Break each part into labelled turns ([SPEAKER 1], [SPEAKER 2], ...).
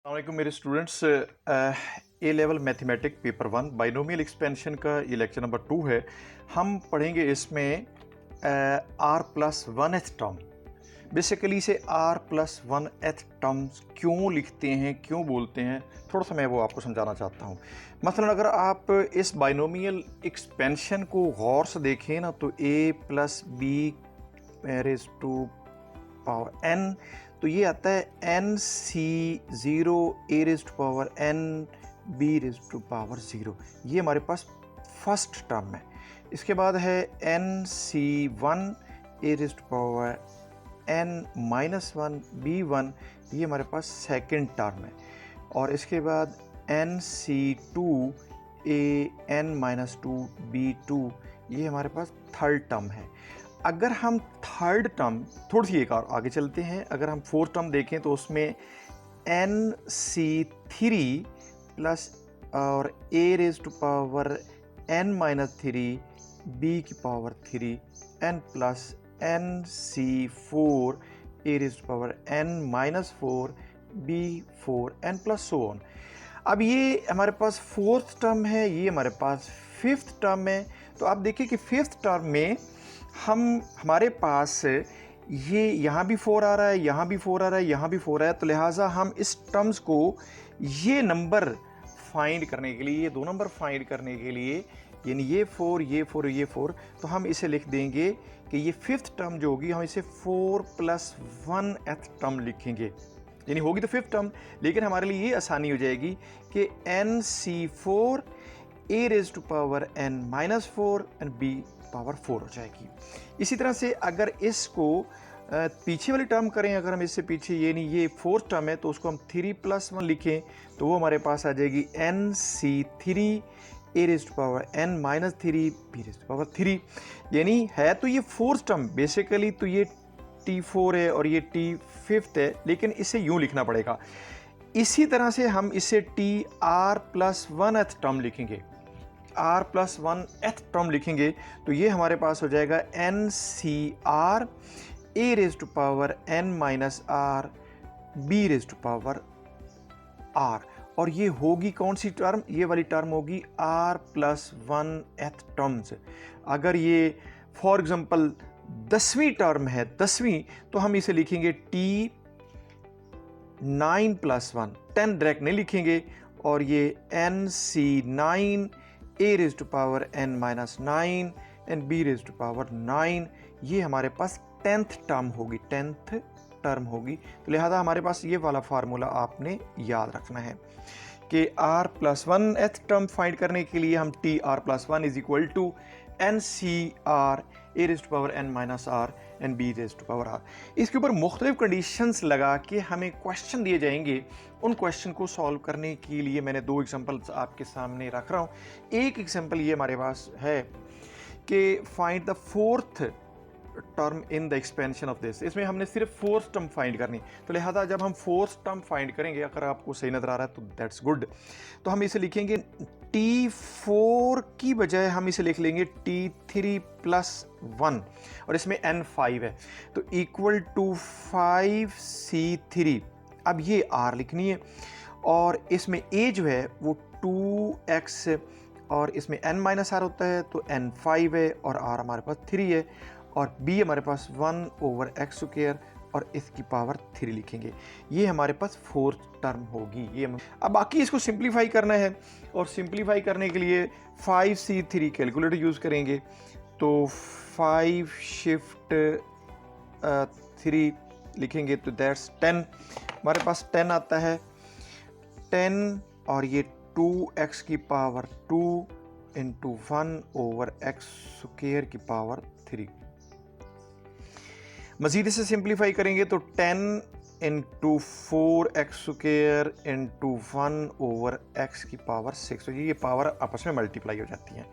[SPEAKER 1] अस्सलामुअलैकुम मेरे students. A level mathematic paper 1 binomial expansion का ये लेक्चर नंबर 2 है। हम पढ़ेंगे इसमें r plus one th term. Basically इसे r plus one th terms क्यों लिखते हैं, क्यों बोलते हैं, थोड़ा सा मैं वो आपको समझाना चाहता हूँ। मसलन अगर आप इस बाइनोमियल एक्सपेंशन को गौर से देखें ना, तो A plus B raise to power N, तो ये आता है N C zero A raise to power N B raise to power zero. ये हमारे पास फर्स्ट टर्म है। इसके बाद है N C one A raise to power N minus one B one, ये हमारे पास सेकेंड टर्म है। और इसके बाद N C two A N minus two B two, ये हमारे पास थर्ड टर्म है। अगर हम थर्ड टर्म थोड़ी सी एक और आगे चलते हैं, अगर हम फोर्थ टर्म देखें तो उसमें एन सी थ्री प्लस और A raise to power N minus three B की power three N plus N C four A raise to power N minus four B four N plus so on. अब ये हमारे पास fourth term है, ये हमारे पास fifth term है। तो आप देखिए कि फिफ्थ टर्म में हमारे पास ये यहाँ भी 4 आ रहा है, यहाँ भी 4 आ रहा है, यहाँ भी 4 है। तो लिहाजा हम इस टर्म्स को ये नंबर फाइंड करने के लिए, ये दो नंबर फाइंड करने के लिए, यानी ये 4 ये 4 ये 4, तो हम इसे लिख देंगे कि ये फिफ्थ टर्म जो होगी हम इसे 4 प्लस वन एथ टर्म लिखेंगे। यानी होगी तो फिफ्थ टर्म, लेकिन हमारे लिए ये आसानी हो जाएगी कि n C four A raise to power N minus four and b power 4 हो जाएगी। इसी तरह से अगर इसको पीछे वाली टर्म करें, अगर हम इससे पीछे ये फोर्थ टर्म है तो उसको हम 3 प्लस वन लिखें, तो वो हमारे पास आ जाएगी n c three a raise to power N minus three b raise to power three. यानी है तो ये फोर्थ टर्म, बेसिकली तो ये T4 है और ये T5 है, लेकिन इसे यूं लिखना पड़ेगा। इसी तरह से हम इसे t are plus one th term लिखेंगे, r plus one th term लिखेंगे, तो ये हमारे पास हो जाएगा n C R a raise to power N minus R B raise to power r. और ये होगी कौन सी टर्म? ये वाली टर्म होगी are plus one th terms. अगर ये फॉर एग्जांपल 10वीं टर्म है, 10वीं, तो हम इसे लिखेंगे टी 9 प्लस वन, 10 डायरेक्ट नहीं लिखेंगे, और ये n c nine a raise to power N minus nine and b raise to power nine, ये हमारे पास 10th टर्म होगी, 10th टर्म होगी। तो लिहाजा हमारे पास ये वाला फार्मूला आपने याद रखना है कि r plus one th term find करने के लिए हम t are plus one is equal to N C R a raise to power N minus r and b raise to power r. इसके ऊपर मुख्तलिफ कंडीशंस लगा के हमें क्वेश्चन दिए जाएंगे। उन क्वेश्चन को सॉल्व करने के लिए मैंने दो एग्जांपल्स आपके सामने रख रहा हूँ। एक एग्जांपल ये हमारे पास है कि find the fourth term in the expansion of this. इसमें हमने सिर्फ फोर्थ टर्म फाइंड करनी, तो लिहाजा जब हम फोर्थ टर्म फाइंड करेंगे, अगर आपको सही नजर आ रहा है तो दैट्स गुड, तो हम इसे लिखेंगे T4 की बजाय हम इसे लिख लेंगे T3 प्लस वन, और इसमें N5 है, तो इक्वल टू 5C3। अब ये R लिखनी है, और इसमें A जो है वो 2x, और इसमें n माइनस आर होता है तो N5 है, और R हमारे पास 3 है, और B हमारे पास 1 ओवर एक्स स्क्वायर और इसकी पावर 3 लिखेंगे। ये हमारे पास फोर्थ टर्म होगी। ये अब बाकी इसको सिंप्लीफाई करना है, और सिंप्लीफाई करने के लिए 5C3 कैलकुलेटर यूज़ करेंगे, तो 5 शिफ्ट 3 लिखेंगे तो दैट्स 10। हमारे पास 10 आता है, 10 और ये 2x की power 2 into 1 over x square की पावर 3। मज़ीद इसे सिंप्लीफाई करेंगे तो 10 into 4x square into 1 over x की पावर 6, तो ये पावर आपस में मल्टीप्लाई हो जाती हैं।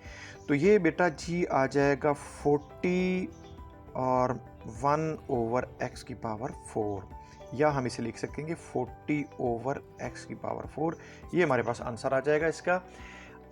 [SPEAKER 1] तो ये बेटा जी आ जाएगा 40 और 1 ओवर x की पावर 4, या हम इसे लिख सकेंगे 40 ओवर x की पावर 4। ये हमारे पास आंसर आ जाएगा इसका।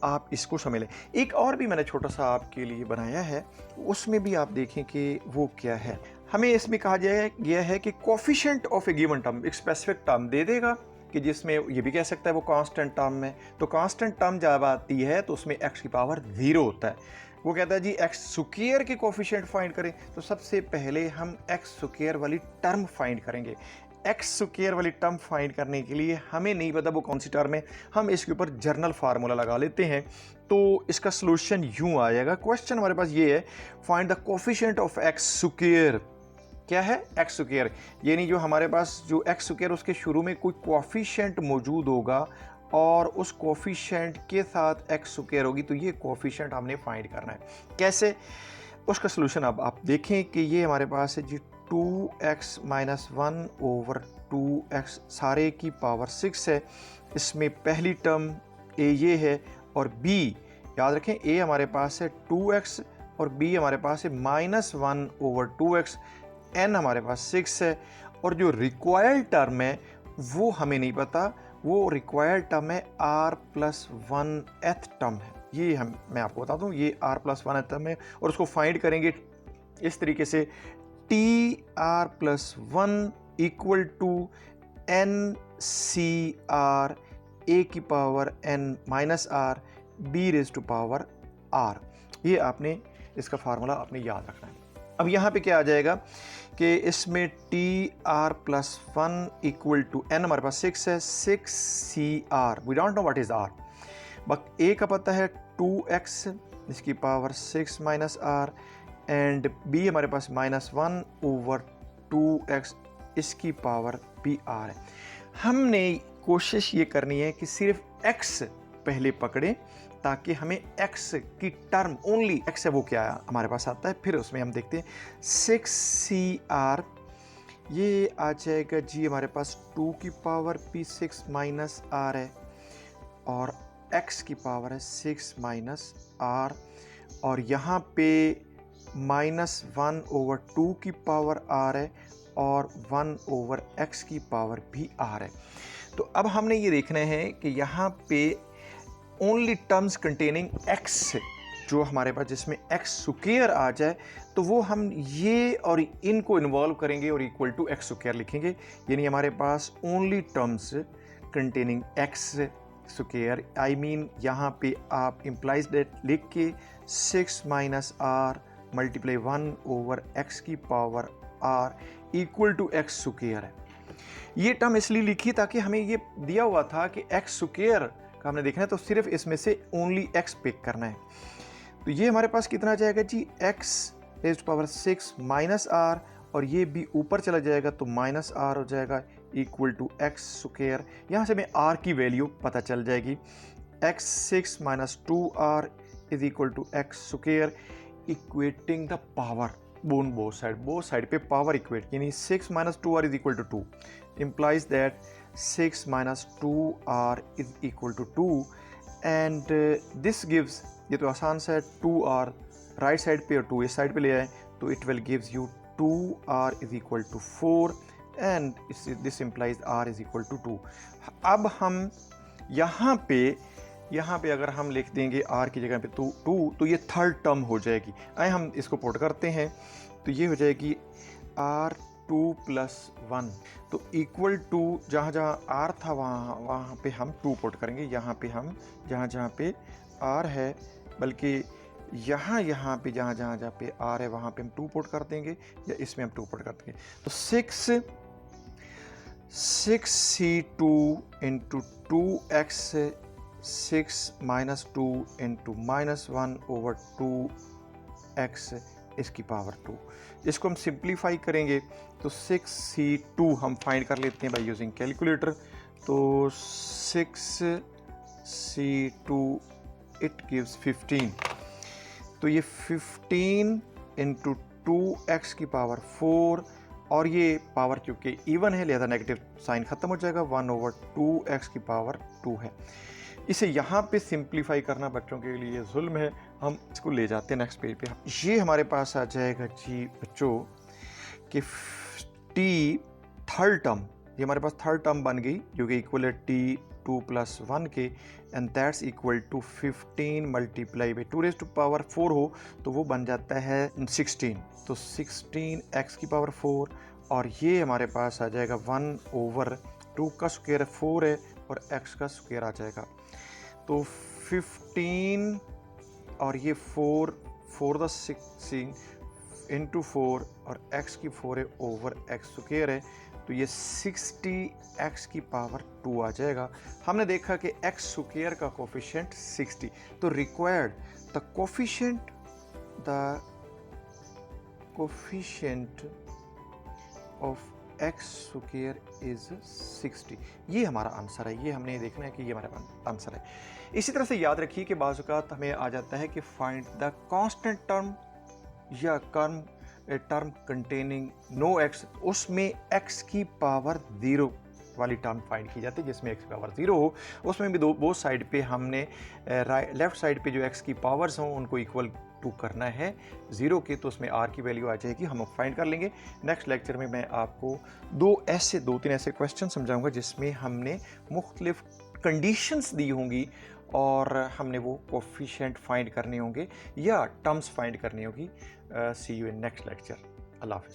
[SPEAKER 1] आप इसको समझ लें। एक और भी मैंने छोटा सा आपके लिए बनाया है, उसमें भी आप देखें कि वो क्या है। हमें इसमें कहा गया है कि coefficient of A given term, एक स्पेसिफिक टर्म दे देगा कि जिसमें ये भी कह सकता है वो कांस्टेंट टर्म है। तो कांस्टेंट टर्म जब आती है तो उसमें x की पावर 0 होता है। वो कहता है जी x स्क्वायर के कोफिशिएंट फाइंड करें, तो सबसे पहले हम x स्क्वायर वाली टर्म फाइंड करेंगे। x स्क्वायर वाली टर्म फाइंड करने के लिए हमें नहीं पता वो कौन सी टर्म है, हम इसके ऊपर जर्नल फार्मूला लगा लेते हैं। तो इसका सॉल्यूशन यूं आएगा। क्वेश्चन हमारे पास ये है, find the coefficient of x square. क्या है x स्क्वायर, यानी जो हमारे पास जो x स्क्वायर उसके शुरू में कोई कोफिशिएंट मौजूद होगा और उस कोफिशिएंट के साथ x स्क्वायर होगी, तो ये कोफिशिएंट हमने फाइंड करना है। कैसे, उसका सलूशन अब आप देखें कि ये हमारे पास है जी 2x माइनस 1 ओवर 2x सारे की पावर 6 है। इसमें पहली टर्म a ये है और b, याद रखें a हमारे पास है 2x और b हमारे पास है माइनस 1 ओवर 2x, n हमारे पास 6 है और जो रिक्वायर्ड टर्म है वो हमें नहीं पता, वो रिक्वायर्ड टर्म है r प्लस 1th टर्म है। ये मैं आपको बता दूं, ये r प्लस 1th टर्म है और उसको फाइंड करेंगे इस तरीके से, T are plus 1 equal to N C R A की power n minus R B raise to power r। ये आपने इसका फार्मूला आपने याद रखना है। अब यहाँ पे क्या आ जाएगा कि इसमें t are plus 1 equal to n हमारे पास 6 है, 6 c r, we don't know what is r, but a का पता है 2x इसकी पावर 6 माइनस आर एंड b हमारे पास माइनस 1 ओवर 2x इसकी पावर बी आर है। हमने कोशिश ये करनी है कि सिर्फ x पहले पकड़े ताकि हमें x की टर्म, ओनली x है वो क्या है हमारे पास आता है, फिर उसमें हम देखते हैं 6CR, ये आ जाएगा जी हमारे पास 2 की पावर p6 माइनस r है और x की पावर है 6 माइनस r और यहाँ पे माइनस 1 ओवर 2 की पावर r है और 1 ओवर x की पावर भी r है। तो अब हमने ये देखना है कि यहाँ पे ओनली टर्म्स कंटेनिंग x जो हमारे पास जिसमें x स्क्वायर आ जाए तो वो हम ये और इनको इन्वॉल्व करेंगे और इक्वल टू x स्क्वायर लिखेंगे, यानी हमारे पास only terms containing x square, I mean यहाँ पे आप इम्प्लाइज डेट लिख के 6 minus R multiply 1 over x की power r equal to x square है। ये टर्म इसलिए लिखी ताकि हमें ये दिया हुआ था कि x स्क्वायर का हमने देखना है तो सिर्फ इसमें से ओनली x पिक करना है। तो ये हमारे पास कितना आ जाएगा जी, x raise to power 6 minus r और ये भी ऊपर चला जाएगा तो माइनस r हो जाएगा इक्वल टू x स्क्वायर। यहाँ से हमें r की वैल्यू पता चल जाएगी, x 6 minus 2r is equal to x square, equating the power बोन बोथ साइड पे पावर इक्वेट, यानी 6 minus 2r is equal to 2 implies that 6 minus 2r is equal to 2 and this gives, ये तो आसान सा है, 2r राइट साइड पे और 2 इस साइड पे ले आए तो it will gives you 2r is equal to 4 and this implies r is equal to 2। अब हम यहाँ पे अगर हम लिख देंगे r की जगह पे 2 तो ये थर्ड टर्म हो जाएगी। आए हम इसको पुट करते हैं तो ये हो जाएगी r2 प्लस 1, तो इक्वल टू जहाँ जहाँ r था वहाँ पे हम 2 पुट करेंगे, यहाँ पे हम जहाँ पे r है, बल्कि यहाँ पे जहाँ पे r है वहाँ पे हम 2 पुट कर देंगे या इसमें हम 2 पुट कर देंगे। तो 6c2 into 2x 6 minus 2 into minus 1 over 2x इसकी पावर 2, इसको हम सिंप्लीफाई करेंगे तो 6c2 हम फाइंड कर लेते हैं बाय यूजिंग कैलकुलेटर। तो 6c2 इट गिव्स 15, तो ये 15 इंटू 2x की पावर 4 और ये पावर क्योंकि इवन है लिहाजा नेगेटिव साइन ख़त्म हो जाएगा, 1 ओवर 2x की पावर 2 है। इसे यहाँ पे सिंप्लीफाई करना बच्चों के लिए जुल्म है, हम इसको ले जाते हैं नेक्स्ट पेज पे। ये हमारे पास आ जाएगा जी बच्चों कि t थर्ड टर्म, ये हमारे पास थर्ड टर्म बन गई जो कि इक्वल है t2 प्लस 1 के and that's equal to 15 multiply by 2 raise to power 4 हो तो वो बन जाता है 16, तो 16 x की पावर 4 और ये हमारे पास आ जाएगा 1 ओवर 2 का स्क्वायर 4 है और x का स्क्वायर आ जाएगा, तो 15 और ये 4 द 16 इंटू 4 और x की 4 है ओवर x स्क्वायर है, तो ये 60 x की पावर 2 आ जाएगा। हमने देखा कि x स्क्वायर का कोफिशिएंट 60, तो required the coefficient of x square is 60। ये हमारा आंसर है, ये हमने देखना है कि ये हमारा आंसर है। इसी तरह से याद रखिए कि बाज़ औक़ात हमें आ जाता है कि फाइंड द कांस्टेंट टर्म या टर्म कंटेनिंग नो x, उसमें x की पावर 0 वाली टर्म फाइंड की जाती है, जिसमें x की पावर 0 हो। उसमें भी बोथ साइड पे हमने लेफ्ट साइड पे जो x की पावर्स हों उनको इक्वल टू करना है 0 के, तो उसमें r की वैल्यू आ जाएगी, हम फाइंड कर लेंगे। नेक्स्ट लेक्चर में मैं आपको दो तीन ऐसे क्वेश्चन समझाऊंगा जिसमें हमने मुख्तलिफ कंडीशंस दी होंगी और हमने वो कोफिशिएंट फाइंड करने होंगे या टर्म्स फाइंड करनी होगी। सी यू इन नेक्स्ट लेक्चर। अल्लाह हाफ़िज़।